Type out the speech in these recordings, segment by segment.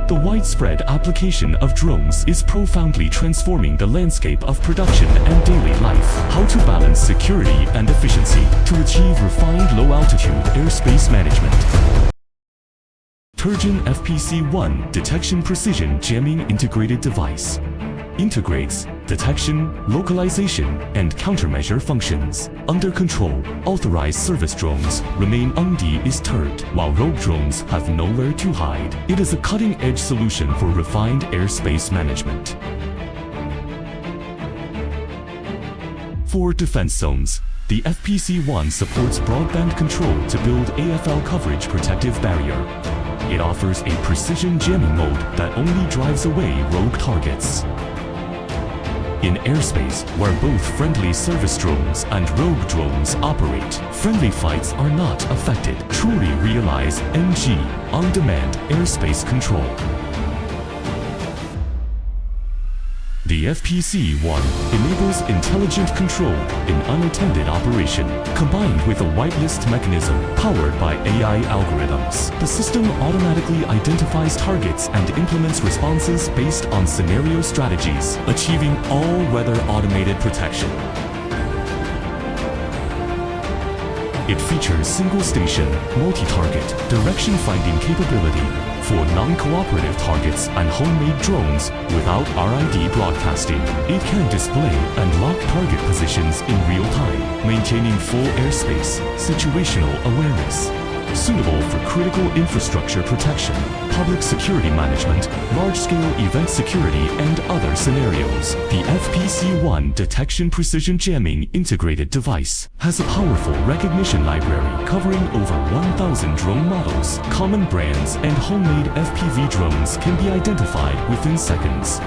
The widespread application of drones is profoundly transforming the landscape of production and daily life. How to balance security and efficiency to achieve refined low-altitude airspace management. Turgeon FPC1 Detection Precision Jamming Integrated Device integrates detection, localization, and countermeasure functions. Under control, authorized service drones remain undisturbed, while rogue drones have nowhere to hide. It is a cutting-edge solution for refined airspace management. For defense zones, the FPC1 supports broadband control to build AFL coverage protective barrier. It offers a precision jamming mode that only drives away rogue targets. In airspace, where both friendly service drones and rogue drones operate, friendly flights are not affected. Truly realize NG, on-demand airspace control. The FPC1 enables intelligent control in unattended operation, combined with a whitelist mechanism powered by AI algorithms. The system automatically identifies targets and implements responses based on scenario strategies, achieving all-weather automated protection. It features single-station, multi-target, direction-finding capability for non-cooperative targets and homemade drones without RID broadcasting. It can display and lock target positions in real time, maintaining full airspace, situational awareness. Suitable for critical infrastructure protection, public security management, large-scale event security, and other scenarios. The FPC1 Detection Precision Jamming Integrated Device has a powerful recognition library covering over 1,000 drone models. Common brands and homemade FPV drones can be identified within seconds.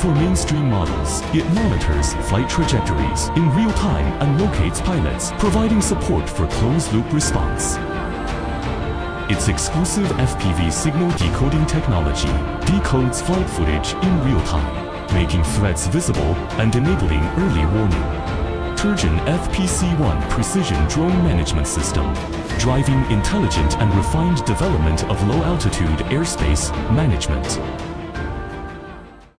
For mainstream models, it monitors flight trajectories in real time and locates pilots, providing support for closed-loop response. Its exclusive FPV signal decoding technology decodes flight footage in real time, making threats visible and enabling early warning. Turgeon FPC1 Precision Drone Management System, driving intelligent and refined development of low-altitude airspace management.